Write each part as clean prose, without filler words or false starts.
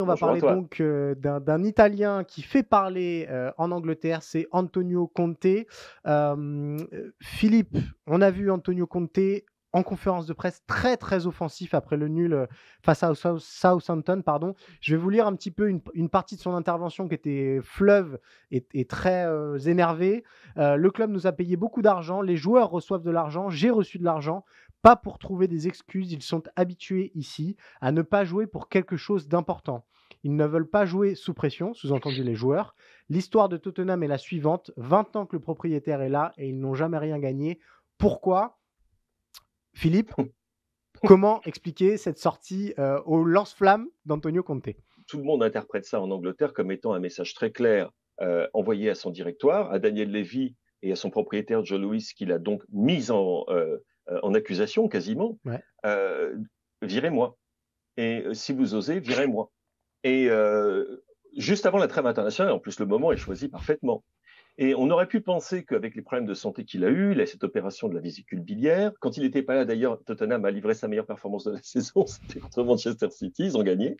On va Bonjour à parler toi. donc d'un Italien qui fait parler en Angleterre, c'est Antonio Conte. Philippe, on a vu Antonio Conte en conférence de presse très très offensif après le nul face à Southampton. Pardon. Je vais vous lire un petit peu une partie de son intervention qui était fleuve et très énervé. Le club nous a payé beaucoup d'argent, les joueurs reçoivent de l'argent, j'ai reçu de l'argent, pas pour trouver des excuses, ils sont habitués ici à ne pas jouer pour quelque chose d'important. Ils ne veulent pas jouer sous pression, sous-entendu les joueurs. L'histoire de Tottenham est la suivante. 20 ans que le propriétaire est là et ils n'ont jamais rien gagné. Pourquoi? Philippe, comment expliquer cette sortie au lance-flamme d'Antonio Conte? Tout le monde interprète ça en Angleterre comme étant un message très clair envoyé à son directoire, à Daniel Levy et à son propriétaire Joe Louis, qu'il a donc mis en accusation quasiment. Ouais. Euh, Virez-moi. Et si vous osez, virez-moi. Et juste avant la trêve internationale, en plus le moment est choisi parfaitement. Et on aurait pu penser qu'avec les problèmes de santé qu'il a eu, il a cette opération de la vésicule biliaire. Quand il n'était pas là, d'ailleurs, Tottenham a livré sa meilleure performance de la saison, c'était contre Manchester City, ils ont gagné.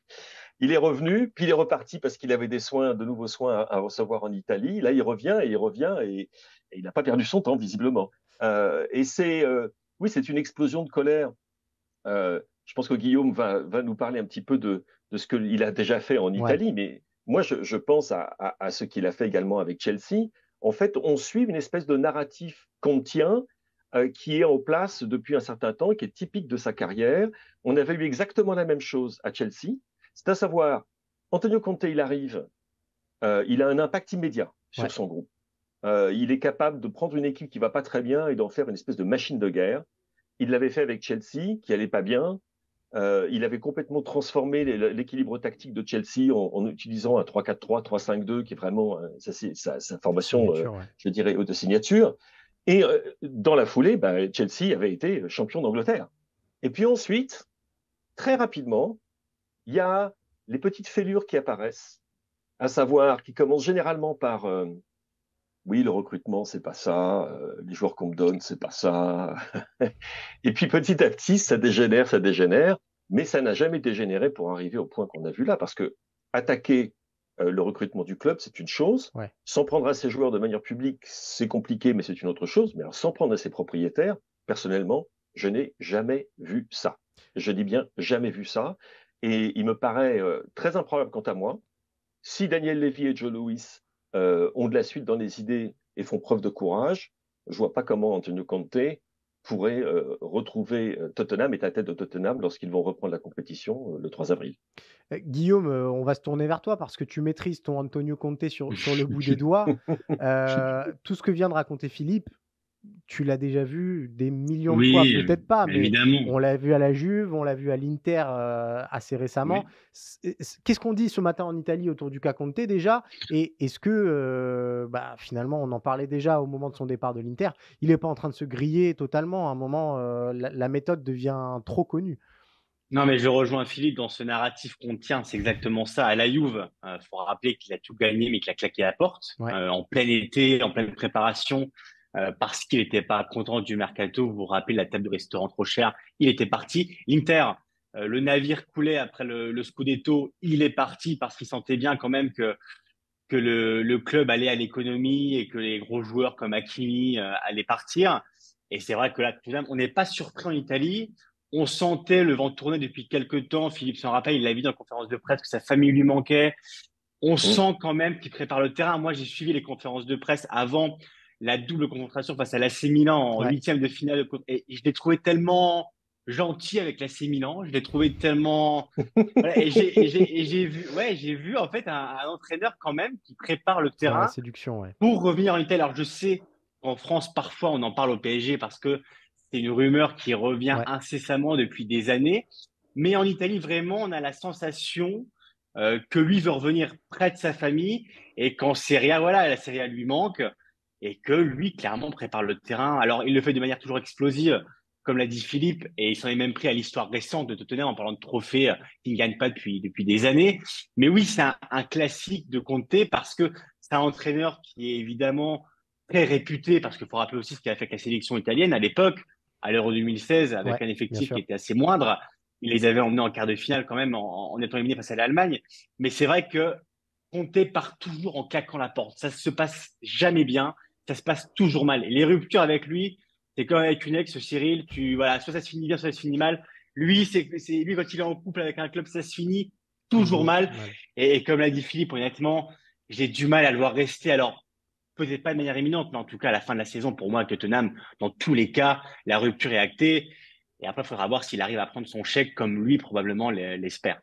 Il est revenu, puis il est reparti parce qu'il avait des soins, de nouveaux soins à recevoir en Italie. Là, il revient et il n'a pas perdu son temps, visiblement. Et oui, c'est une explosion de colère. Je pense que Guillaume va nous parler un petit peu de ce qu'il a déjà fait en Ouais. Italie, mais moi, je pense à ce qu'il a fait également avec Chelsea. En fait, on suit une espèce de narratif qu'on tient, qui est en place depuis un certain temps, qui est typique de sa carrière. On avait eu exactement la même chose à Chelsea, c'est à savoir, Antonio Conte, il arrive, il a un impact immédiat sur Ouais. son groupe. Il est capable de prendre une équipe qui va pas très bien et d'en faire une espèce de machine de guerre. Il l'avait fait avec Chelsea, qui allait pas bien. Il avait complètement transformé l'équilibre tactique de Chelsea en utilisant un 3-4-3, 3-5-2, qui est vraiment sa formation, Signature, ouais. je dirais, de signature. Et dans la foulée, Chelsea avait été champion d'Angleterre. Et puis ensuite, très rapidement, il y a les petites fêlures qui apparaissent, à savoir qui commencent généralement par oui, le recrutement, c'est pas ça, les joueurs qu'on me donne, c'est pas ça. Et puis petit à petit, ça dégénère, mais ça n'a jamais dégénéré pour arriver au point qu'on a vu là, parce que attaquer le recrutement du club, c'est une chose. Ouais. S'en prendre à ses joueurs de manière publique, c'est compliqué, mais c'est une autre chose. Mais alors, s'en prendre à ses propriétaires, personnellement, je n'ai jamais vu ça. Je dis bien jamais vu ça. Et il me paraît très improbable quant à moi. Si Daniel Levy et Joe Louis ont de la suite dans les idées et font preuve de courage, je vois pas comment Antonio Conte pourrait retrouver Tottenham et à la tête de Tottenham lorsqu'ils vont reprendre la compétition le 3 avril. Guillaume, on va se tourner vers toi parce que tu maîtrises ton Antonio Conte sur le bout des doigts. Tout ce que vient de raconter Philippe, tu l'as déjà vu des millions de fois, Oui, peut-être pas, mais évidemment. on l'a vu à la Juve, on l'a vu à l'Inter, assez récemment. Oui. Qu'est-ce qu'on dit ce matin en Italie autour du cas Conte déjà? Et est-ce que, finalement, on en parlait déjà au moment de son départ de l'Inter, il n'est pas en train de se griller totalement? À un moment, la méthode devient trop connue. Non, mais je rejoins Philippe dans ce narratif qu'on tient. C'est exactement ça. À la Juve, faut rappeler qu'il a tout gagné, mais qu'il a claqué la porte Ouais, en plein été, en pleine préparation, parce qu'il n'était pas content du mercato. Vous vous rappelez la table de restaurant trop chère. Il était parti. L'Inter, le navire coulait après le Scudetto. Il est parti parce qu'il sentait bien quand même que le club allait à l'économie et que les gros joueurs comme Hakimi allaient partir. Et c'est vrai que là, tout de même, on n'est pas surpris en Italie. On sentait le vent tourner depuis quelques temps. Philippe s'en rappelle, il l'a vu dans la conférence de presse que sa famille lui manquait. On Mmh. sent quand même qu'il prépare le terrain. Moi, j'ai suivi les conférences de presse avant la double confrontation face à l'AC Milan en ouais. huitième de finale. Et je l'ai trouvé tellement gentil avec l'AC Milan. Je l'ai trouvé tellement voilà, et j'ai vu, ouais, j'ai vu en fait un entraîneur quand même qui prépare le Dans la terrain séduction, ouais. pour revenir en Italie. Alors je sais qu'en France parfois on en parle au PSG parce que c'est une rumeur qui revient Ouais. incessamment depuis des années, mais en Italie vraiment on a la sensation que lui veut revenir près de sa famille et qu'en Serie A, voilà, la Serie A lui manque et que lui clairement prépare le terrain. Alors il le fait de manière toujours explosive comme l'a dit Philippe, et il s'en est même pris à l'histoire récente de Tottenham en parlant de trophées qu'il ne gagne pas depuis des années. Mais oui, c'est un classique de Conte parce que c'est un entraîneur qui est évidemment très réputé, parce qu'il faut rappeler aussi ce qu'il a fait avec la sélection italienne à l'époque, à l'Euro 2016, avec Ouais, un bien effectif qui sûr. était assez moindre. il les avait emmenés en quart de finale quand même en étant éliminé face à l'Allemagne. Mais c'est vrai que Conte part toujours en claquant la porte. Ça se passe jamais bien. Ça se passe toujours mal. Et les ruptures avec lui, c'est comme avec une ex, Cyril. Voilà, soit ça se finit bien, soit ça se finit mal. Lui, lui quand il est en couple avec un club, ça se finit toujours Toujours mal. mal. Et comme l'a dit Philippe, honnêtement, j'ai du mal à le voir rester. Alors, peut-être pas de manière imminente, mais en tout cas, à la fin de la saison, pour moi, avec Tottenham, dans tous les cas, la rupture est actée. Et après, il faudra voir s'il arrive à prendre son chèque comme lui, probablement, l'espère.